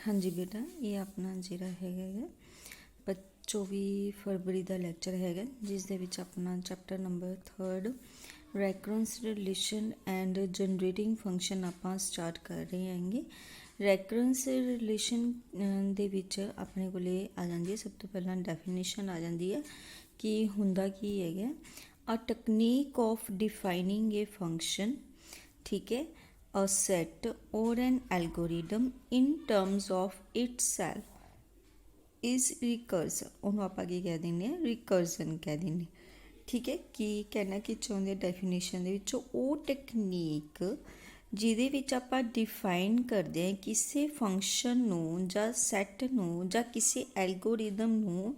हाँ जी बेटा, ये अपना ਜਿਹੜਾ ਹੈਗਾ 24 फरवरी ਦਾ ਲੈਕਚਰ ਹੈਗਾ ਜਿਸ ਦੇ ਵਿੱਚ ਆਪਣਾ chapter number 3 recurrence relation and generating function ਆਪਾਂ ਸਟਾਰਟ ਕਰ ਰਹੇ ਹਾਂਗੇ। ਰੈਕਰੈਂਸ ਰਿਲੇਸ਼ਨ ਦੇ ਵਿੱਚ ਆਪਣੇ ਕੋਲੇ ਆ ਜਾਂਦੀ ਹੈ ਸਭ ਤੋਂ ਪਹਿਲਾਂ ਡੈਫੀਨੇਸ਼ਨ ਆ ਜਾਂਦੀ ਹੈ ਕਿ ਹੁੰਦਾ ਕੀ ਹੈਗਾ ਅ ਟੈਕਨੀਕ ਆਫ ਡਿਫਾਈਨਿੰਗ ਏ ਫੰਕਸ਼ਨ, ਠੀਕ ਹੈ, a set or an algorithm in terms of itself is recursive। ਉਹਨੂੰ ਆਪਾਂ ਕੀ ਕਹਿ ਦਿੰਦੇ ਹਾਂ, ਰਿਕਰਜ਼ਨ ਕਹਿ ਦਿੰਦੇ। ਠੀਕ ਹੈ, ਕੀ ਕਹਿਣਾ ਕਿ ਚਾਹੁੰਦੇ ਡੈਫੀਨੇਸ਼ਨ ਦੇ ਵਿੱਚ ਉਹ ਟੈਕਨੀਕ ਜਿਹਦੇ ਵਿੱਚ ਆਪਾਂ ਡਿਫਾਈਨ ਕਰਦੇ ਹਾਂ ਕਿਸੇ ਫੰਕਸ਼ਨ ਨੂੰ ਜਾਂ ਸੈੱਟ ਨੂੰ ਜਾਂ ਕਿਸੇ ਐਲਗੋਰਿਦਮ ਨੂੰ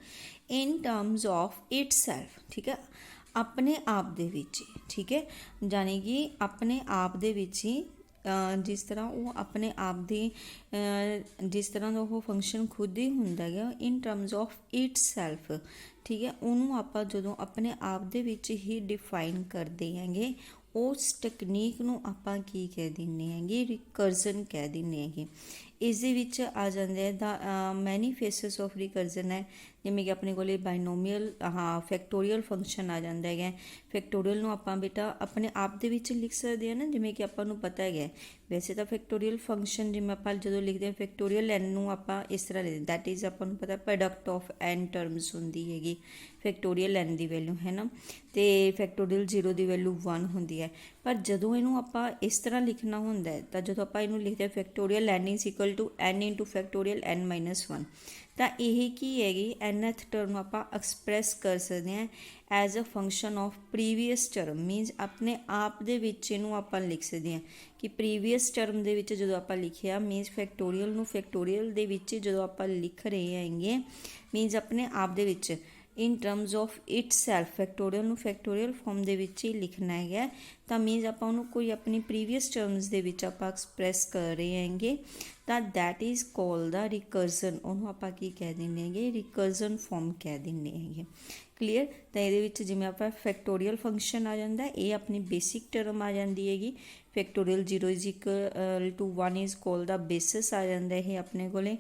ਇਨ ਟਰਮਸ ਆਫ ਇਟਸੈਲਫ, ਠੀਕ ਹੈ, ਆਪਣੇ ਆਪ ਦੇ ਵਿੱਚ, ਠੀਕ ਹੈ, ਯਾਨੀ ਕਿ ਆਪਣੇ ਆਪ ਦੇ ਵਿੱਚ ਹੀ ਜਿਸ ਤਰ੍ਹਾਂ ਉਹ ਆਪਣੇ ਆਪ ਦੀ ਜਿਸ ਤਰ੍ਹਾਂ ਦਾ ਉਹ ਫੰਕਸ਼ਨ ਖੁਦ ਹੀ ਹੁੰਦਾ ਹੈਗਾ ਇਨ ਟਰਮਸ ਆਫ ਇਟਸੈਲਫ, ਠੀਕ ਹੈ, ਉਹਨੂੰ ਆਪਾਂ ਜਦੋਂ ਆਪਣੇ ਆਪ ਦੇ ਵਿੱਚ ਹੀ ਡਿਫਾਈਨ ਕਰਦੇ ਹੈਗੇ ਉਸ ਟੈਕਨੀਕ ਨੂੰ ਆਪਾਂ ਕੀ ਕਹਿ ਦਿੰਦੇ ਹੈਗੇ, ਰਿਕਰਜ਼ਨ ਕਹਿ ਦਿੰਦੇ ਹੈਗੇ। ਇਸ ਦੇ ਵਿੱਚ ਆ ਜਾਂਦੇ ਹੈ ਦਾ ਮੈਨੀ ਫੇਸਿਸ ਆਫ ਰਿਕਰਜ਼ਨ ਹੈ, ਜਿਵੇਂ ਕਿ ਆਪਣੇ ਕੋਲ ਬਾਈਨੋਮੀਅਲ ਫੈਕਟੋਰੀਅਲ ਫੰਕਸ਼ਨ ਆ ਜਾਂਦਾ ਹੈਗਾ। ਫੈਕਟੋਰੀਅਲ ਨੂੰ ਆਪਾਂ ਬੇਟਾ ਆਪਣੇ ਆਪ ਦੇ ਵਿੱਚ ਲਿਖ ਸਕਦੇ ਹਾਂ ਨਾ, ਜਿਵੇਂ ਕਿ ਆਪਾਂ ਨੂੰ ਪਤਾ ਹੈਗਾ ਵੈਸੇ ਤਾਂ ਫੈਕਟੋਰੀਅਲ ਫੰਕਸ਼ਨ ਜਿਵੇਂ ਆਪਾਂ ਜਦੋਂ ਲਿਖਦੇ ਹਾਂ ਫੈਕਟੋਰੀਅਲ ਐਨ ਨੂੰ ਆਪਾਂ ਇਸ ਤਰ੍ਹਾਂ ਲਿਖਦੇ, ਦੈਟ ਇਜ਼ ਆਪਾਂ ਨੂੰ ਪਤਾ ਪ੍ਰੋਡਕਟ ਆਫ ਐਨ ਟਰਮਸ ਹੁੰਦੀ ਹੈਗੀ ਫੈਕਟੋਰੀਅਲ ਐਨ ਦੀ ਵੈਲਿਊ, ਹੈ ਨਾ, ਅਤੇ ਫੈਕਟੋਰੀਅਲ 0 ਦੀ ਵੈਲਿਊ 1 ਹੁੰਦੀ ਹੈ। ਪਰ ਜਦੋਂ ਇਹਨੂੰ ਆਪਾਂ ਇਸ ਤਰ੍ਹਾਂ ਲਿਖਣਾ ਹੁੰਦਾ ਹੈ ਤਾਂ ਜਦੋਂ ਆਪਾਂ ਇਹਨੂੰ ਲਿਖਦੇ ਹਾਂ factorial n is equal to n into factorial n minus 1, ਤਾਂ ਇਹ ਕੀ ਹੈਗੀ ਐਨਥ ਟਰਮ ਨੂੰ ਆਪਾਂ ਐਕਸਪ੍ਰੈਸ ਕਰ ਸਕਦੇ ਹਾਂ as a function of previous term, means ਆਪਣੇ ਆਪ ਦੇ ਵਿੱਚ ਇਹਨੂੰ ਆਪਾਂ ਲਿਖ ਸਕਦੇ ਹਾਂ ਕਿ ਪ੍ਰੀਵੀਅਸ ਟਰਮ ਦੇ ਵਿੱਚ ਜਦੋਂ ਆਪਾਂ ਲਿਖਿਆ ਮੀਨਸ ਫੈਕਟੋਰੀਅਲ ਨੂੰ ਫੈਕਟੋਰੀਅਲ ਦੇ ਵਿੱਚ ਜਦੋਂ ਆਪਾਂ ਲਿਖ ਰਹੇ ਹੈਗੇ ਮੀਨਸ ਆਪਣੇ ਆਪ ਦੇ ਵਿੱਚ in terms of itself factorial ਨੂੰ ਫੈਕਟੋਰੀਅਲ ਫਾਰਮ ਦੇ ਵਿੱਚ ਹੀ ਲਿਖਣਾ ਹੈਗਾ, ਤਾਂ ਮੀਨਸ ਆਪਾਂ ਉਹਨੂੰ ਕੋਈ ਆਪਣੀ ਪ੍ਰੀਵੀਅਸ ਟਰਮਸ ਦੇ ਵਿੱਚ ਆਪਾਂ ਐਕਸਪ੍ਰੈਸ ਕਰ ਰਹੇ ਹੈਗੇ ਤਾਂ ਦੈਟ ਇਜ਼ ਕੋਲ ਦਾ ਰਿਕਰਜ਼ਨ, ਉਹਨੂੰ ਆਪਾਂ ਕੀ ਕਹਿ ਦਿੰਦੇ ਹੈਗੇ, ਰਿਕਰਜ਼ਨ ਫਾਰਮ ਕਹਿ ਦਿੰਦੇ ਹੈਗੇ। ਕਲੀਅਰ। ਤਾਂ ਇਹਦੇ ਵਿੱਚ ਜਿਵੇਂ ਆਪਾਂ ਫੈਕਟੋਰੀਅਲ ਫੰਕਸ਼ਨ ਆ ਜਾਂਦਾ, ਇਹ ਆਪਣੀ ਬੇਸਿਕ ਟਰਮ ਆ ਜਾਂਦੀ ਹੈਗੀ, factorial 0 is equal to 1 is ਕੋਲ ਦਾ ਬੇਸਿਸ ਆ ਜਾਂਦਾ ਇਹ ਆਪਣੇ ਕੋਲੇ,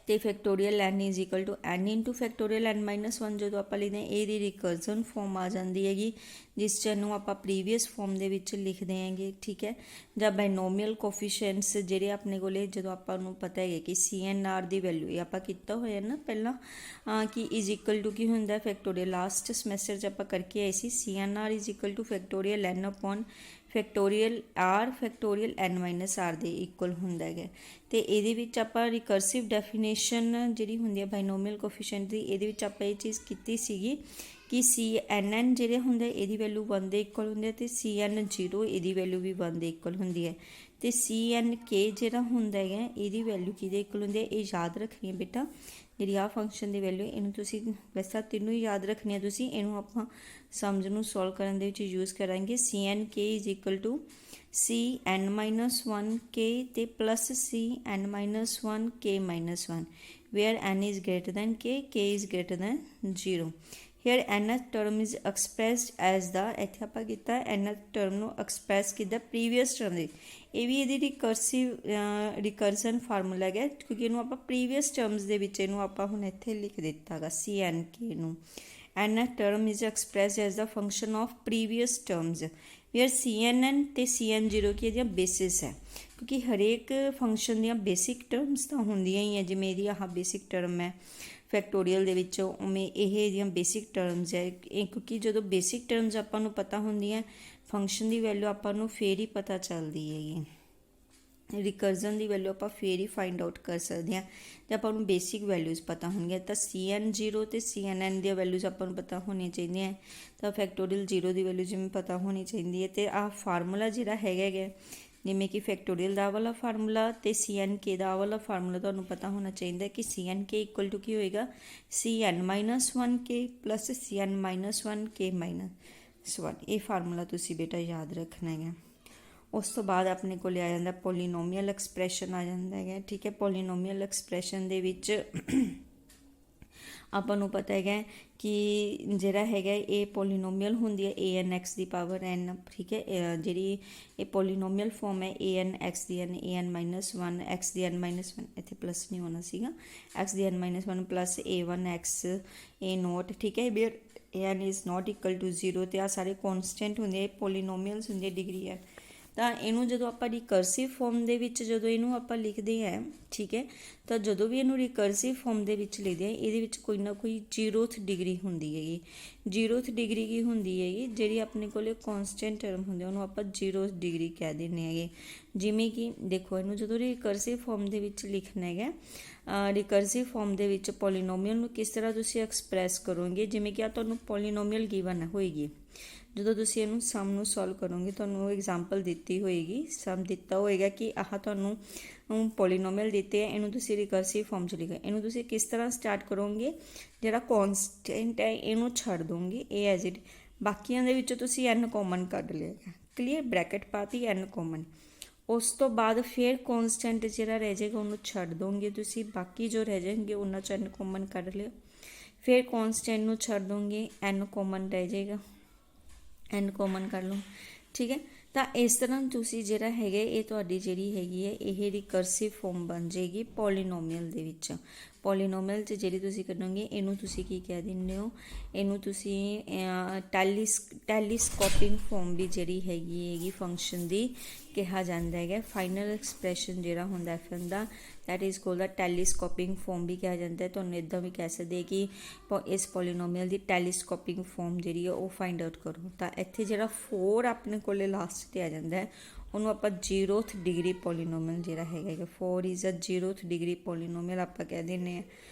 ਅਤੇ factorial n is equal to n into factorial n minus 1 ਜਦੋਂ ਆਪਾਂ ਲਿਖਦੇ ਹਾਂ ਇਹਦੀ ਰਿਕਰਜ਼ਨ ਫਾਰਮ ਆ ਜਾਂਦੀ ਹੈਗੀ ਜਿਸ 'ਚ ਇਹਨੂੰ ਆਪਾਂ ਪ੍ਰੀਵੀਅਸ ਫਾਰਮ ਦੇ ਵਿੱਚ ਲਿਖਦੇ ਹੈਗੇ, ਠੀਕ ਹੈ। ਜਾਂ ਬਾਈਨੋਮੀਅਲ ਕੋਫੀਸ਼ੀਐਂਟਸ ਜਿਹੜੇ ਆਪਣੇ ਕੋਲੇ ਜਦੋਂ ਆਪਾਂ ਨੂੰ ਪਤਾ ਹੈਗਾ ਕਿ CNR ਦੀ ਵੈਲਿਊ ਇਹ ਆਪਾਂ ਕੀਤਾ ਹੋਇਆ ਨਾ ਪਹਿਲਾਂ ਕਿ ਇਜ਼ ਇਕੁਅਲ ਟੂ ਕੀ ਹੁੰਦਾ ਫੈਕਟੋਰੀਅਲ, ਲਾਸਟ ਸਮੈਸਟਰ 'ਚ ਆਪਾਂ ਕਰਕੇ ਆਏ ਸੀ CNR is equal to factorial n upon factorial r factorial n minus r ਦੇ ਇਕੁਅਲ ਹੁੰਦਾ ਹੈਗਾ। ਅਤੇ ਇਹਦੇ ਵਿੱਚ ਆਪਾਂ ਰਿਕਰਸਿਵ ਡੈਫੀਨੇਸ਼ਨ ਜਿਹੜੀ ਹੁੰਦੀ ਹੈ ਬਾਈਨੋਮੀਅਲ ਕੋਫੀਸ਼ੀਐਂਟ ਦੀ, ਇਹਦੇ ਵਿੱਚ ਆਪਾਂ ਇਹ ਚੀਜ਼ ਕੀਤੀ ਸੀਗੀ ਕਿ CNN ਜਿਹੜੇ ਹੁੰਦੇ ਇਹਦੀ ਵੈਲਿਊ 1 ਦੇ ਇਕੁਅਲ ਹੁੰਦੀ ਹੈ ਅਤੇ CN0 ਇਹਦੀ ਵੈਲਿਊ ਵੀ 1 ਦੇ ਇਕੁਅਲ ਹੁੰਦੀ ਹੈ, ਅਤੇ CNK ਜਿਹੜਾ ਹੁੰਦਾ ਹੈਗਾ ਇਹਦੀ ਵੈਲਿਊ ਕਿਹਦੇ ਇਕੁਅਲ ਹੁੰਦੀ ਹੈ, ਇਹ ਯਾਦ ਰੱਖਣੀ ਹੈ ਬੇਟਾ। ਜਿਹੜੀ ਆਹ ਫੰਕਸ਼ਨ ਦੀ ਵੈਲਿਊ ਇਹਨੂੰ ਤੁਸੀਂ ਵੈਸੇ ਤਿੰਨੋਂ ਹੀ ਯਾਦ ਰੱਖਣੀ ਹੈ ਤੁਸੀਂ, ਇਹਨੂੰ ਆਪਾਂ ਸਮਝ ਨੂੰ ਸੋਲਵ ਕਰਨ ਦੇ ਵਿੱਚ ਯੂਜ਼ ਕਰਾਂਗੇ। CNK is equal to CN-1K ਅਤੇ plus CN-1K minus 1 where N is greater than K is greater than 0। Here nth term is expressed as the, ਇੱਥੇ ਆਪਾਂ ਕੀਤਾ nth ਟਰਮ ਨੂੰ ਐਕਸਪ੍ਰੈਸ ਕੀਤਾ ਪ੍ਰੀਵੀਅਸ ਟਰਮ ਦੇ, ਇਹ ਵੀ ਇਹਦੀ ਰਿਕਰਜ਼ਨ ਫਾਰਮੂਲਾ ਹੈਗਾ ਕਿਉਂਕਿ ਇਹਨੂੰ ਆਪਾਂ ਪ੍ਰੀਵੀਅਸ ਟਰਮਸ ਦੇ ਵਿੱਚ ਇਹਨੂੰ ਆਪਾਂ ਹੁਣ ਇੱਥੇ ਲਿਖ ਦਿੱਤਾ ਹੈਗਾ CNK ਨੂੰ। nth term is expressed as the function of previous terms where CNN ਅਤੇ CN0 ਕੀ ਇਹਦੀਆਂ ਬੇਸਿਸ ਹੈ, ਕਿਉਂਕਿ ਹਰੇਕ ਫੰਕਸ਼ਨ ਦੀਆਂ ਬੇਸਿਕ ਟਰਮਸ ਤਾਂ ਹੁੰਦੀਆਂ ਹੀ ਹੈ, ਜਿਵੇਂ ਇਹਦੀ ਆਹ ਬੇਸਿਕ ਟਰਮ ਹੈ ਫੈਕਟੋਰੀਅਲ ਦੇ ਵਿੱਚ ਉਵੇਂ ਇਹ ਇਹਦੀਆਂ ਬੇਸਿਕ ਟਰਮਸ ਹੈ, ਕਿਉਂਕਿ ਜਦੋਂ ਬੇਸਿਕ ਟਰਮਸ ਆਪਾਂ ਨੂੰ ਪਤਾ ਹੁੰਦੀਆਂ ਫੰਕਸ਼ਨ ਦੀ ਵੈਲਿਊ ਆਪਾਂ ਨੂੰ ਫੇਰ ਹੀ ਪਤਾ ਚੱਲਦੀ ਹੈਗੀ, ਰਿਕਰਜ਼ਨ ਦੀ ਵੈਲਿਊ ਆਪਾਂ ਫੇਰ ਹੀ ਫਾਈਂਡ ਆਊਟ ਕਰ ਸਕਦੇ ਹਾਂ ਅਤੇ ਆਪਾਂ ਨੂੰ ਬੇਸਿਕ ਵੈਲਿਊਜ਼ ਪਤਾ ਹੋਣਗੀਆਂ। ਤਾਂ CN0 ਅਤੇ CNN ਦੀਆਂ ਵੈਲਿਊਜ਼ ਆਪਾਂ ਨੂੰ ਪਤਾ ਹੋਣੀਆਂ ਚਾਹੀਦੀਆਂ, ਤਾਂ ਫੈਕਟੋਰੀਅਲ 0 ਦੀ ਵੈਲਿਊ ਜਿਵੇਂ ਪਤਾ ਹੋਣੀ ਚਾਹੀਦੀ ਹੈ। ਅਤੇ ਆਹ ਫਾਰਮੂਲਾ ਜਿਹੜਾ ਹੈਗਾ ਜਿਵੇਂ ਕਿ ਫੈਕਟੋਰੀਅਲ ਦਾ ਵਾਲਾ ਫਾਰਮੂਲਾ ਅਤੇ CNK ਦਾ ਵਾਲਾ ਫਾਰਮੂਲਾ ਤੁਹਾਨੂੰ ਪਤਾ ਹੋਣਾ ਚਾਹੀਦਾ ਕਿ CNK ਇਕੁਅਲ ਟੂ ਕੀ ਹੋਏਗਾ CN-1K ਪਲੱਸ CN-1K ਮਾਈਨਸ 1, ਇਹ ਫਾਰਮੂਲਾ ਤੁਸੀਂ ਬੇਟਾ ਯਾਦ ਰੱਖਣਾ ਹੈਗਾ। ਉਸ ਤੋਂ ਬਾਅਦ ਆਪਣੇ ਕੋਲ ਆ ਜਾਂਦਾ ਪੋਲੀਨੋਮੀਅਲ ਐਕਸਪ੍ਰੈਸ਼ਨ ਆ ਜਾਂਦਾ ਹੈਗਾ, ਠੀਕ ਹੈ। ਪੋਲੀਨੋਮੀਅਲ ਐਕਸਪ੍ਰੈਸ਼ਨ ਦੇ ਵਿੱਚ ਆਪਾਂ ਨੂੰ ਪਤਾ ਹੈਗਾ ਕਿ ਜਿਹੜਾ ਹੈਗਾ ਇਹ ਪੋਲੀਨੋਮੀਅਲ ਹੁੰਦੀ ਹੈ an(x) ਦੀ ਪਾਵਰ n, ਠੀਕ ਹੈ। ਜਿਹੜੀ ਇਹ ਪੋਲੀਨੋਮੀਅਲ ਫਾਰਮ ਹੈ an(x) ਦੀ n, an-1 x ਦੀ n-1, ਇੱਥੇ ਪਲੱਸ ਨਹੀਂ ਹੋਣਾ ਸੀਗਾ, x ਦੀ n-1 ਪਲੱਸ a1x a0, ਠੀਕ ਹੈ। ਵੀ an is not equal to 0 ਅਤੇ ਆਹ ਸਾਰੇ ਕੌਨਸਟੈਂਟ ਹੁੰਦੇ, ਪੋਲੀਨੋਮੀਅਲਸ ਹੁੰਦੇ ਡਿਗਰੀ ਹੈ। ਤਾਂ ਇਹਨੂੰ ਜਦੋਂ ਆਪਾਂ ਰਿਕਰਸਿਵ ਫਾਰਮ ਦੇ ਵਿੱਚ ਜਦੋਂ ਇਹਨੂੰ ਆਪਾਂ ਲਿਖਦੇ ਹਾਂ, ਠੀਕ ਹੈ, ਤਾਂ ਜਦੋਂ ਵੀ ਇਹਨੂੰ ਰਿਕਰਸਿਵ ਫਾਰਮ ਦੇ ਵਿੱਚ ਲਿਖਦੇ ਹਾਂ ਇਹਦੇ ਵਿੱਚ ਕੋਈ ਨਾ ਕੋਈ 0th ਡਿਗਰੀ ਹੁੰਦੀ ਹੈਗੀ। 0th ਡਿਗਰੀ ਕੀ ਹੁੰਦੀ ਹੈਗੀ, ਜਿਹੜੀ ਆਪਣੇ ਕੋਲ ਕੌਨਸਟੈਂਟ ਟਰਮ ਹੁੰਦੀ ਉਹਨੂੰ ਆਪਾਂ 0th ਡਿਗਰੀ ਕਹਿ ਦਿੰਦੇ ਹੈਗੇ। ਜਿਵੇਂ ਕਿ ਦੇਖੋ ਇਹਨੂੰ ਜਦੋਂ ਰਿਕਰਸਿਵ ਫਾਰਮ ਦੇ ਵਿੱਚ ਲਿਖਣਾ ਹੈਗਾ, ਰਿਕਰਸਿਵ ਫਾਰਮ ਦੇ ਵਿੱਚ ਪੋਲੀਨੋਮੀਅਲ ਨੂੰ ਕਿਸ ਤਰ੍ਹਾਂ ਤੁਸੀਂ ਐਕਸਪ੍ਰੈਸ ਕਰੋਗੇ, ਜਿਵੇਂ ਕਿ ਆ ਤੁਹਾਨੂੰ ਪੋਲੀਨੋਮੀਅਲ ਗਿਵਨ ਹੋਏਗੀ, ਜਦੋਂ ਤੁਸੀਂ ਇਹਨੂੰ ਸਮ ਨੂੰ ਸੋਲਵ ਕਰੋਗੇ ਤੁਹਾਨੂੰ ਐਗਜ਼ਾਮਪਲ ਦਿੱਤੀ ਹੋਏਗੀ, ਸਮ ਦਿੱਤਾ ਹੋਏਗਾ ਕਿ ਆਹ ਤੁਹਾਨੂੰ ਪੋਲੀਨੋਮੀਅਲ ਦਿੱਤੇ ਹੈ, ਇਹਨੂੰ ਤੁਸੀਂ ਰਿਕਰਸਿਵ ਫਾਰਮ 'ਚ ਲਿਖਿਆ। ਇਹਨੂੰ ਤੁਸੀਂ ਕਿਸ ਤਰ੍ਹਾਂ ਸਟਾਰਟ ਕਰੋਗੇ, ਜਿਹੜਾ ਕੌਨਸਟੈਂਟ ਹੈ ਇਹਨੂੰ ਛੱਡ ਦੋਗੇ ਇਹ ਐਜ਼ ਇਟ, ਬਾਕੀਆਂ ਦੇ ਵਿੱਚੋਂ ਤੁਸੀਂ n ਕਾਮਨ ਕੱਢ ਲਿਆ, ਕਲੀਅਰ, ਬ੍ਰੈਕਟ ਪਾਤੀ n ਕਾਮਨ। ਉਸ ਤੋਂ ਬਾਅਦ ਫਿਰ ਕੌਨਸਟੈਂਟ ਜਿਹੜਾ ਰਹਿ ਜਾਏਗਾ ਉਹਨੂੰ ਛੱਡ ਦੋਗੇ ਤੁਸੀਂ, ਬਾਕੀ ਜੋ ਰਹਿ ਜਾਣਗੇ ਉਹਨਾਂ 'ਚ n ਕਾਮਨ ਕੱਢ ਲਿਓ। ਫਿਰ ਕੌਨਸਟੈਂਟ ਨੂੰ ਛੱਡ ਦੋਗੇ n ਕਾਮਨ ਰਹਿ ਜਾਏਗਾ, n ਕਾਮਨ ਕਰ ਲਓ, ਠੀਕ ਹੈ। ਤਾਂ ਇਸ ਤਰ੍ਹਾਂ ਤੁਸੀਂ ਜਿਹੜਾ ਹੈਗਾ ਇਹ ਤੁਹਾਡੀ ਜਿਹੜੀ ਹੈਗੀ ਹੈ ਇਹ ਰਿਕਰਸਿਵ ਫਾਰਮ ਬਣ ਜਾਏਗੀ ਪੋਲੀਨੋਮੀਅਲ ਦੇ ਵਿੱਚ। ਪੋਲੀਨੋਮੀਅਲ 'ਚ ਜਿਹੜੀ ਤੁਸੀਂ ਕੱਢੋਗੇ ਇਹਨੂੰ ਤੁਸੀਂ ਕੀ ਕਹਿ ਦਿੰਦੇ ਹੋ, ਇਹਨੂੰ ਤੁਸੀਂ ਟੈਲੀਸਕੋਪਿੰਗ ਫਾਰਮ ਵੀ ਜਿਹੜੀ ਹੈਗੀ ਫੰਕਸ਼ਨ ਦੀ ਕਿਹਾ ਜਾਂਦਾ ਹੈਗਾ। ਫਾਈਨਲ ਐਕਸਪ੍ਰੈਸ਼ਨ ਜਿਹੜਾ ਹੁੰਦਾ ਐਫ ਦਾ that is called the telescoping form ਵੀ ਕਿਹਾ ਜਾਂਦਾ ਹੈ। ਤੁਹਾਨੂੰ ਇੱਦਾਂ ਵੀ ਕਹਿ ਸਕਦੇ ਕਿ ਇਸ ਪੋਲੀਨੋਮੀਅਲ ਦੀ ਟੈਲੀਸਕੋਪਿੰਗ ਫਾਰਮ ਜਿਹੜੀ ਹੈ ਉਹ ਫਾਈਂਡ ਆਊਟ ਕਰੋ। ਤਾਂ ਇੱਥੇ ਜਿਹੜਾ 4 ਆਪਣੇ ਕੋਲੇ ਲਾਸਟ 'ਤੇ ਆ ਜਾਂਦਾ ਹੈ ਉਹਨੂੰ ਆਪਾਂ 0th ਡਿਗਰੀ ਪੋਲੀਨੋਮੀਅਲ ਜਿਹੜਾ ਹੈਗਾ 4 is a 0th degree polynomial ਆਪਾਂ ਕਹਿ ਦਿੰਦੇ ਹਾਂ।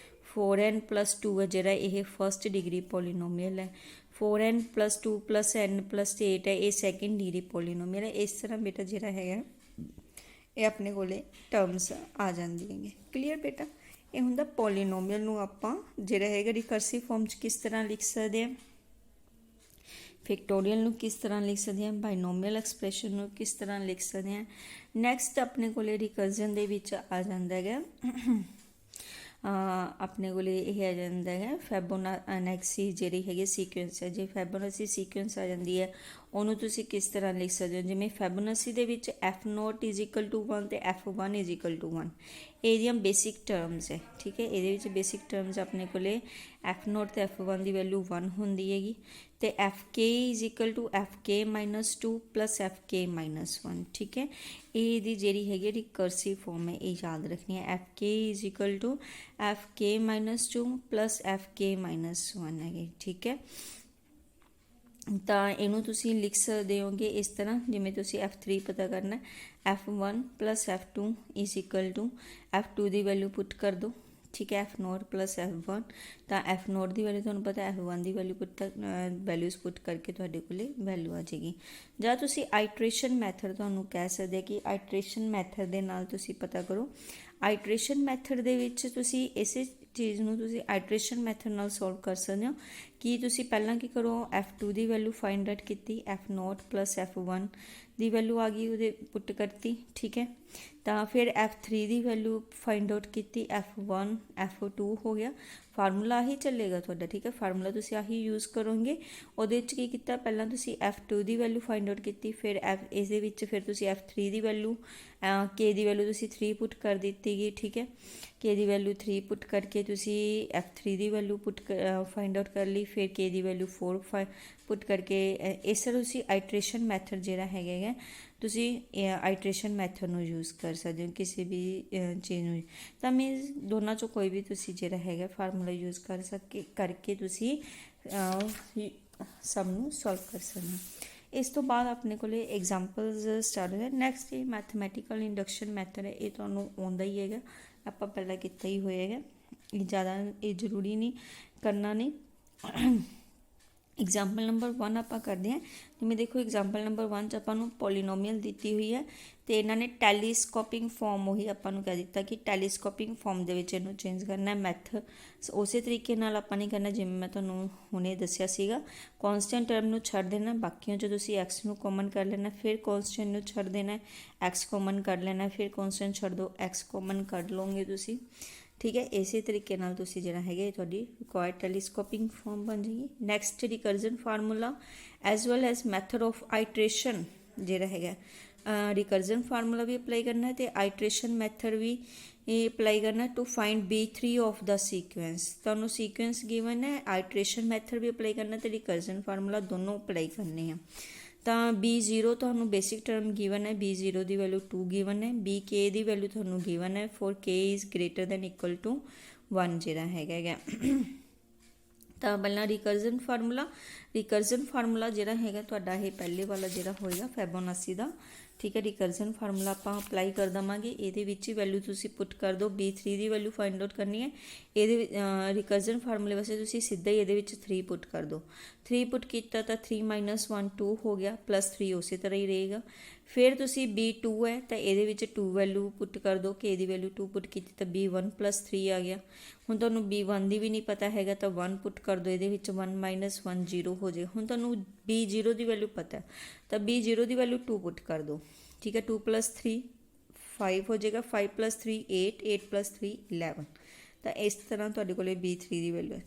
4n+2 ਹੈ ਜਿਹੜਾ ਇਹ ਫਸਟ ਡਿਗਰੀ ਪੋਲੀਨੋਮੀਅਲ ਹੈ। 4n+2+n+8 ਹੈ ਇਹ ਸੈਕਿੰਡ ਡਿਗਰੀ ਪੋਲੀਨੋਮੀਅਲ ਹੈ। ਇਸ ਤਰ੍ਹਾਂ ਬੇਟਾ ਜਿਹੜਾ ਹੈਗਾ ਇਹ ਆਪਣੇ ਕੋਲੇ ਟਰਮਸ ਆ ਜਾਂਦੀਆਂ ਹੈਗੀਆਂ, ਕਲੀਅਰ ਬੇਟਾ। ਇਹ ਹੁੰਦਾ ਪੋਲੀਨੋਮੀਅਲ ਨੂੰ ਆਪਾਂ ਜਿਹੜਾ ਹੈਗਾ ਰਿਕਰਸਿਵ ਫਾਰਮ 'ਚ ਕਿਸ ਤਰ੍ਹਾਂ ਲਿਖ ਸਕਦੇ ਹਾਂ, ਫੈਕਟੋਰੀਅਲ ਨੂੰ ਕਿਸ ਤਰ੍ਹਾਂ ਲਿਖ ਸਕਦੇ ਹਾਂ, ਬਾਈਨੋਮੀਅਲ ਐਕਸਪ੍ਰੈਸ਼ਨ ਨੂੰ ਕਿਸ ਤਰ੍ਹਾਂ ਲਿਖ ਸਕਦੇ ਹਾਂ। ਨੈਕਸਟ ਆਪਣੇ ਕੋਲੇ ਰਿਕਰਜਨ ਦੇ ਵਿੱਚ ਆ ਜਾਂਦਾ ਹੈਗਾ ਆਪਣੇ ਕੋਲੇ ਇਹ ਆ ਜਾਂਦਾ ਹੈ ਫੈਬੋਨਾਚੀ ਜਿਹੜੀ ਹੈਗੀ ਸੀਕੁਐਂਸ ਹੈ। ਜੇ ਫੈਬੋਨਾਚੀ ਸੀਕੁਐਂਸ ਆ ਜਾਂਦੀ ਹੈ ਉਹਨੂੰ ਤੁਸੀਂ ਕਿਸ ਤਰ੍ਹਾਂ ਲਿਖ ਸਕਦੇ ਹੋ, ਜਿਵੇਂ ਫੈਬੋਨਾਚੀ ਦੇ ਵਿੱਚ f0 = 1 ਅਤੇ f1 = 1 ਇਹਦੀਆਂ ਬੇਸਿਕ ਟਰਮਸ ਹੈ, ਠੀਕ ਹੈ। ਇਹਦੇ ਵਿੱਚ ਬੇਸਿਕ ਟਰਮਸ ਆਪਣੇ ਕੋਲੇ f0 ਅਤੇ f1 ਦੀ ਵੈਲਿਊ 1 ਹੁੰਦੀ ਹੈਗੀ ਅਤੇ fk = fk-2 + fk-1, ਠੀਕ ਹੈ। ਇਹਦੀ ਜਿਹੜੀ ਹੈਗੀ ਰਿਕਰਸਿਵ ਫਾਰਮ ਹੈ ਇਹ ਯਾਦ ਰੱਖਣੀ ਹੈ, fk = fk-2 + fk-1 ਹੈਗੇ, ਠੀਕ ਹੈ। ਤਾਂ ਇਹਨੂੰ ਤੁਸੀਂ ਲਿਖ ਸਕਦੇ ਹੋਗੇ ਇਸ ਤਰ੍ਹਾਂ, ਜਿਵੇਂ ਤੁਸੀਂ f3 ਪਤਾ ਕਰਨਾ f1 + f2 = f2 ਦੀ ਵੈਲਿਊ ਪੁੱਟ ਕਰ ਦਿਓ, ਠੀਕ ਹੈ, f0 + f1। ਤਾਂ f0 ਦੀ ਵੈਲਿਊ ਤੁਹਾਨੂੰ ਪਤਾ f1 ਦੀ ਵੈਲਿਊ ਵੈਲਿਊਜ਼ ਪੁੱਟ ਕਰਕੇ ਤੁਹਾਡੇ ਕੋਲੇ ਵੈਲਿਊ ਆ ਜਾਏਗੀ। ਜਾਂ ਤੁਸੀਂ ਆਈਟਰੇਸ਼ਨ ਮੈਥਡ ਤੁਹਾਨੂੰ ਕਹਿ ਸਕਦੇ ਕਿ ਆਈਟਰੇਸ਼ਨ ਮੈਥਡ ਦੇ ਨਾਲ ਤੁਸੀਂ ਪਤਾ ਕਰੋ। ਆਈਟਰੇਸ਼ਨ ਮੈਥਡ ਦੇ ਵਿੱਚ ਤੁਸੀਂ ਇਸੇ ਚੀਜ਼ ਨੂੰ ਤੁਸੀਂ ਆਈਟਰੇਸ਼ਨ ਮੈਥਡ ਨਾਲ ਸੋਲਵ ਕਰ ਸਕਦੇ ਹੋ ਕਿ ਤੁਸੀਂ ਪਹਿਲਾਂ ਕੀ ਕਰੋ, f2 ਦੀ ਵੈਲਿਊ ਫਾਈਂਡ ਆਊਟ ਕੀਤੀ, f0 + f1 ਦੀ ਵੈਲਿਊ ਆ ਗਈ ਉਹਦੇ ਪੁੱਟ ਕਰਤੀ, ਠੀਕ ਹੈ। ਤਾਂ ਫਿਰ f3 ਦੀ ਵੈਲਿਊ ਫਾਈਂਡ ਆਊਟ ਕੀਤੀ, f1 f2 ਹੋ ਗਿਆ। ਫਾਰਮੂਲਾ ਆਹੀ ਚੱਲੇਗਾ ਤੁਹਾਡਾ, ਠੀਕ ਹੈ, ਫਾਰਮੂਲਾ ਤੁਸੀਂ ਆਹੀ ਯੂਜ਼ ਕਰੋਗੇ। ਉਹਦੇ ਵਿੱਚ ਕੀ ਕੀਤਾ, ਪਹਿਲਾਂ ਤੁਸੀਂ f2 ਦੀ ਵੈਲਿਊ ਫਾਈਂਡ ਆਊਟ ਕੀਤੀ, ਫਿਰ ਇਸਦੇ ਵਿੱਚ ਫਿਰ ਤੁਸੀਂ f3 ਦੀ ਵੈਲਿਊ k ਦੀ ਵੈਲਿਊ ਤੁਸੀਂ 3 ਪੁੱਟ ਕਰ ਦਿੱਤੀ ਗਈ, ਠੀਕ ਹੈ। k ਦੀ ਵੈਲਿਊ 3 ਪੁੱਟ ਕਰਕੇ ਤੁਸੀਂ f3 ਦੀ ਵੈਲਿਊ ਫਾਈਂਡ ਆਊਟ ਕਰ ਲਈ, ਫਿਰ k ਦੀ ਵੈਲਿਊ 4 ਪੁੱਟ ਕਰਕੇ ਇਸ ਤਰ੍ਹਾਂ ਤੁਸੀਂ ਆਈਟਰੇਸ਼ਨ ਮੈਥਡ ਜਿਹੜਾ ਹੈਗਾ ਤੁਸੀਂ ਆਈਟਰੇਸ਼ਨ ਮੈਥਡ ਨੂੰ ਯੂਜ਼ ਕਰ ਸਕਦੇ ਹੋ ਕਿਸੇ ਵੀ ਚੀਜ਼ ਨੂੰ। ਤਾਂ ਮੀਨਸ ਦੋਨਾਂ 'ਚੋਂ ਕੋਈ ਵੀ ਤੁਸੀਂ ਜਿਹੜਾ ਹੈਗਾ ਫਾਰਮੂਲਾ ਯੂਜ਼ ਕਰਕੇ ਤੁਸੀਂ ਸਮ ਨੂੰ ਸੋਲਵ ਕਰ ਸਕਦੇ ਹੋ। ਇਸ ਤੋਂ ਬਾਅਦ ਆਪਣੇ ਕੋਲ ਐਗਜ਼ਾਮਪਲਸ ਸਟਾਰਟ ਹੋਇਆ। ਨੈਕਸਟ ਇਹ ਮੈਥਮੈਟੀਕਲ ਇੰਡਕਸ਼ਨ ਮੈਥਡ ਹੈ, ਇਹ ਤੁਹਾਨੂੰ ਆਉਂਦਾ ਹੀ ਹੈਗਾ, ਆਪਾਂ ਪਹਿਲਾਂ ਕੀਤਾ ਹੀ ਹੋਇਆ ਹੈਗਾ, ਇਹ ਜ਼ਿਆਦਾ ਇਹ ਜ਼ਰੂਰੀ ਨਹੀਂ ਕਰਨਾ ਨਹੀਂ। ਐਗਜ਼ਾਮਪਲ ਨੰਬਰ 1 ਆਪਾਂ ਕਰਦੇ ਹਾਂ। ਜਿਵੇਂ ਦੇਖੋ ਐਗਜ਼ਾਮਪਲ ਨੰਬਰ 1 'ਚ ਆਪਾਂ ਨੂੰ ਪੋਲੀਨੋਮੀਅਲ ਦਿੱਤੀ ਹੋਈ ਹੈ ਅਤੇ ਇਹਨਾਂ ਨੇ ਟੈਲੀਸਕੋਪਿੰਗ ਫਾਰਮ ਉਹੀ ਆਪਾਂ ਨੂੰ ਕਹਿ ਦਿੱਤਾ ਕਿ ਟੈਲੀਸਕੋਪਿੰਗ ਫਾਰਮ ਦੇ ਵਿੱਚ ਇਹਨੂੰ ਚੇਂਜ ਕਰਨਾ। ਮੈਥਡ ਉਸੇ ਤਰੀਕੇ ਨਾਲ ਆਪਾਂ ਨਹੀਂ ਕਰਨਾ ਜਿਵੇਂ ਮੈਂ ਤੁਹਾਨੂੰ ਹੁਣੇ ਦੱਸਿਆ ਸੀਗਾ। ਕੌਨਸਟੈਂਟ ਟਰਮ ਨੂੰ ਛੱਡ ਦੇਣਾ, ਬਾਕੀਆਂ 'ਚ ਤੁਸੀਂ x ਨੂੰ ਕਾਮਨ ਕਰ ਲੈਣਾ, ਫਿਰ ਕੌਨਸਟੈਂਟ ਨੂੰ ਛੱਡ ਦੇਣਾ, x ਕਾਮਨ ਕੱਢ ਲੈਣਾ, ਫਿਰ ਕੌਨਸਟੈਂਟ ਛੱਡ ਦਿਓ, x ਕਾਮਨ ਕੱਢ ਲਓਗੇ ਤੁਸੀਂ, ठीक है। इसे तरीके नाल तुसी जिहड़ा हैगा तुहाडी रिक्वायर्ड टेलीस्कोपिंग फॉर्म बन जाएगी। Next recursion formula as well as method of iteration जिहड़ा हैगा रिकर्जन फार्मूला भी अप्लाई करना है तो आइट्रेशन मैथड भी अप्लाई करना to find B3 of the sequence. तुहानूं सीक्वेंस गिवन है, आइट्रेशन मैथड भी अप्लाई करना तो रिकर्जन फार्मूला दोनों अप्लाई करने हैं। तो B0 तुहानूं बेसिक टर्म गिवन है, B0 की वैल्यू 2 गिवन है, BK की वैल्यू तुहानूं गिवन है for K is greater than equal to 1 जिहड़ा हैगा। तो पहला रिकर्जन फार्मूला जिहड़ा हैगा तुहाडा ये पहले वाला जिहड़ा होएगा फैबोनाची दा, ठीक है। रिकर्जन फार्मूला आपां अप्लाई कर देवांगे, इहदे विच ही वैल्यू तुसीं पुट कर दो। B3 की वैल्यू फाइंड आउट करनी है, इहदे रिकर्जन फार्मूले वास्ते तुसीं सीधा ही इहदे विच 3 पुट कर दो। 3 पुट किया तो 3 - 1 2 हो गया, +3 उस तरह ही रहेगा। फिर तुसीं B2 है तो इहदे विच 2 वैल्यू पुट कर दो, K की वैल्यू 2 पुट की तो B1 + 3 आ गया। हुण तुहानूं B1 की भी नहीं पता हैगा तो 1 पुट कर दो, इहदे विच 1 - 1 0 हो जाए। हुण तुहानूं B0 की वैल्यू पता है तो B0 की वैल्यू 2 पुट कर दो, ठीक है। 2 + 3 5 हो जाएगा, 5 + 3 8 8 + 3 11। तो इस तरह तुहाडे कोले B3 की वैल्यू है।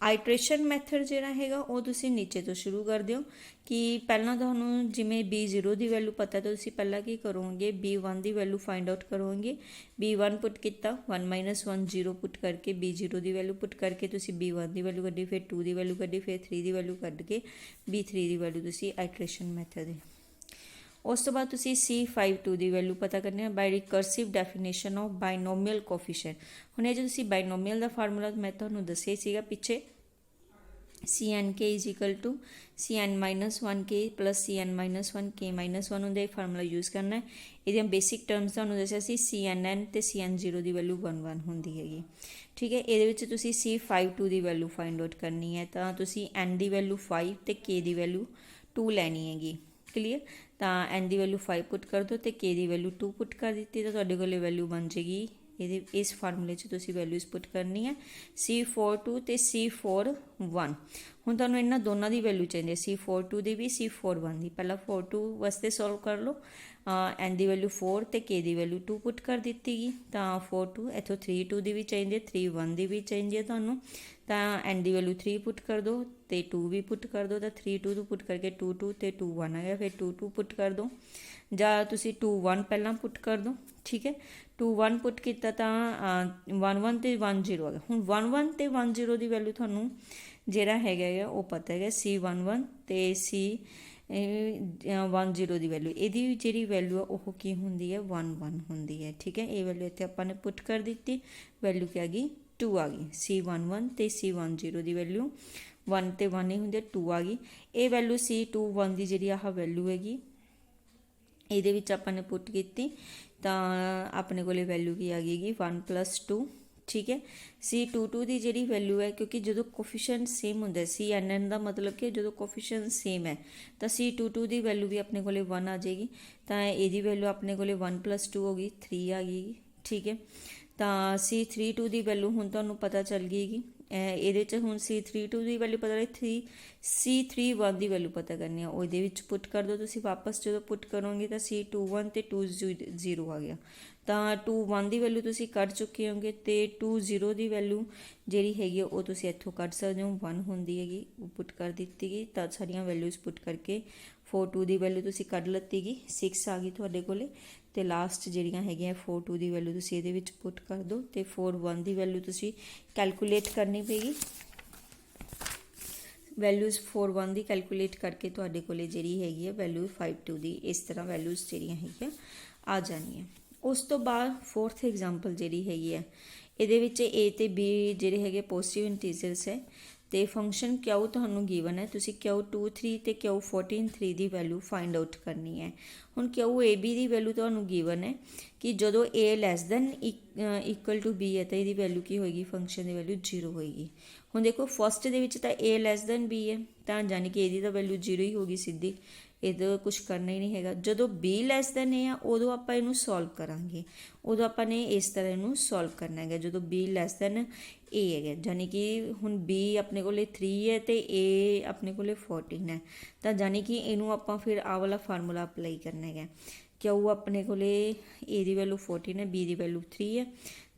आइट्रेशन मैथड जिहड़ा हैगा वो तुसीं नीचे तो शुरू कर दिओ कि पहला तुहानूं जिवें B0 की वैल्यू पता तो तुसीं पहला की करोगे, B1 की वैल्यू फाइंड आउट करोगे। B1 पुट किया, 1 - 1 0 पुट करके B0 की वैल्यू पुट करके तुसीं B1 की वैल्यू कड्ढी, फिर 2 की वैल्यू कड्ढी, फिर 3 की वैल्यू कड्ढ के B3 की वैल्यू तुसीं आइट्रेशन मैथड दी। उस तो बाद तुसीं C52 की वैल्यू पता करनी है by recursive definition of binomial coefficient. हुण ये जो तुसीं बायनोमियल का फार्मूला मैं तुहानूं दस्सिआ सीगा पिछे, CNK is equal to CN - 1K + CN - 1K - 1 होंगे, फार्मूला यूज़ करना है। ये बेसिक टर्म्स तुहानूं दस्सिआ सी CNN ते CN0 की वैल्यू 1 1 होंदी हैगी, ठीक है। ये तुसीं C52 की वैल्यू फाइंड आउट करनी है तो तुसीं N की वैल्यू 5 ते K की वैल्यू 2 लैनी हैगी, क्लीयर। तो N की वैल्यू 5 पुट कर दो तो K की वैल्यू 2 पुट कर दी तो तुहाडे कोल वैल्यू बन जाएगी। ये इस फार्मूले तुसीं वैल्यूज़ पुट करनी है C42 ते C41। हुण तुहानूं इन्हां दोनों की वैल्यू चाहिए, C42 की भी C41 की। पहला 42 वास्ते सॉल्व कर लो, N की वैल्यू 4 ते K की वैल्यू 2 पुट कर दी गई तो 42 इत्थों 32 की भी चाहिए, 31 की भी चाहिए तुहानूं तो N की वैल्यू 3 पुट कर दो तो 2 भी पुट कर दो तो 3 2 पुट करके 2 2 तो 2 1 आ गया, फिर 2 2 पुट कर दो ਜਾਂ तुसीं 2 1 पहला पुट कर दो, ठीक है। 2 1 पुट किया तो 1 1 तो 1 0 आ गया। हुण 1 1 तो 1 0 की वैल्यू तुहानूं जिहड़ा हैगा वो पता है C11 तो C10 की वैल्यू, इहदी जिहड़ी वैल्यू है वो की हुंदी है 1 1 हुंदी है, ठीक है। ये वैल्यू इत्थे आपां ने पुट कर दी, वैल्यू क्या आ गई 2 आ गई। C11 तो C10 की वैल्यू 1 तो 1 ही हुंदी, 2 आ गई। ये वैल्यू C21 की जिहड़ी आह वैल्यू हैगी ਇਹਦੇ ਵਿੱਚ ਆਪਾਂ ਨੇ ਪੁੱਟ ਕੀਤੀ ਤਾਂ ਆਪਣੇ ਕੋਲੇ वैल्यू की आ गई 1 + 2, ठीक है। C22 की जी वैल्यू है क्योंकि जो कोफिशिएंट सेम होंगे CNN का मतलब कि जो कोफिशिएंट सेम है तो C22 की वैल्यू भी अपने को 1 आ जाएगी तो यदी वैल्यू अपने को 1 + 2 होगी 3 आ गई, ठीक है। तो C32 की वैल्यू हुण तुहानूं पता चल गई। ये हूँ C32 की वैल्यू पता लगी, C31 की वैल्यू पता करनी है वो पुट कर दो तुसीं वापस जो पुट करोगे तो C21 तो 2 0 आ गया तो 2 1 की वैल्यू तुसीं कढ़ चुके होंगे तो 2 0 की वैल्यू जी हैगी वो तुसीं इत्थों कढ़ सकते हो 1 होंदी हैगी वो पुट कर दी गई तो सारियां वैल्यूज़ पुट करके 4 2 की वैल्यू तुसीं कढ़ लत्ती गई 6 आ गई तुहाडे कोले तो लास्ट जिहड़ियां हैगियां 4 2 की वैल्यू तुसीं इहदे विच पुट कर दो तो 4 1 की वैल्यू तुसीं कैलकुलेट करनी पेगी। वैल्यूज़ 4 1 की कैलकुलेट करके तुहाडे कोले जिहड़ी हैगी है वैल्यू 5 2 की इस तरह वैल्यूज़ जिहड़ियां हैगियां आ जाणियां। उस तो बाद 4th एग्जाम्पल जिहड़ी हैगी है इहदे विच A ते B जिहड़े हैगे पॉजिटिव इंटीजर्स है तो फंक्शन क्यू तुहानूं गिवन है तुसीं क्यू 23 ते क्यू 14 की वैल्यू फाइंड आउट करनी है। हुण क्यू AB की वैल्यू तुहानूं गिवन है कि जदों A <= B है तो इहदी वैल्यू की होएगी फंक्शन की वैल्यू 0 होएगी। हुण देखो फस्ट दे विच तां A <= B है तो जानी कि इहदी तां वैल्यू 0 ही होगी सीधी, इहदा कुछ करना ही नहीं हैगा। जदों B <= A आ उदों आपां इहनूं सॉल्व करांगे, उदों आपां ने इस तरह इहनूं सॉल्व करना है जदों B <= A है जानी कि हुण B अपने कोले 3 है तो A अपने कोले 14 है तो जानी कि इनू आपां फिर आ वाला फार्मूला अप्लाई करना है क्यू अपने को ए की वैल्यू 14 है, बी की वैल्यू 3 है,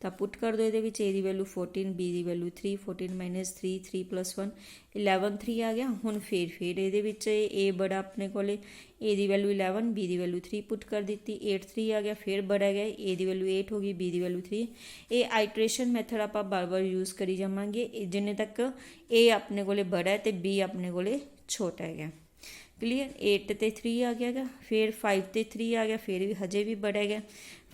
तो पुट कर दो ये ए की वैल्यू 14, बी की वैल्यू 3, 14 माइनस 3, 3 + 1 11 3 आ गया। हुण फिर ये ए बड़ा अपने को ए की वैल्यू 11, बी की वैल्यू 3 पुट कर दी, 8 3 आ गया, फिर बड़ा गया, ए की वैल्यू 8 हो गई, बी की वैल्यू 3। ये आइट्रेशन मैथड आप बार बार यूज़ करी जावांगे जिन्ने तक ए अपने को बड़ा है तो बी अपने को छोटा है। क्लीयर, 8 ते 3 आ गया गा, फिर 5 ते 3 आ गया, फिर भी हजे भी बड़ा गया।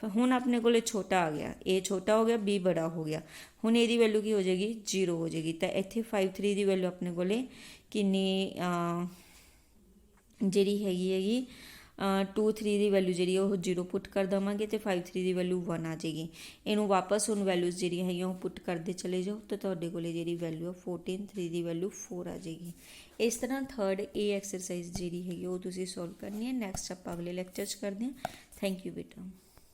हुण अपने को छोटा आ गया, ए छोटा हो गया, बी बड़ा हो गया। हुण ये वैल्यू की हो जाएगी 0 हो जाएगी। तो इत्थे 5 3 की वैल्यू अपने को किन्नी जिहड़ी हैगी 2 3 की वैल्यू जी 0 पुट कर देवांगे तो 5 3 की वैल्यू 1 आ जाएगी। इनू वापस हुण वैल्यूज़ जी है पुट करते चले जाओ तो तुहाडे कोले जी वैल्यू 14 3 की वैल्यू 4 आ जाएगी। इस तरह थर्ड ए एक्सरसाइज जी है वो तुसीं सॉल्व करनी है। नैक्सट आप अगले लैक्चर च करते हैं। थैंक यू बेटा।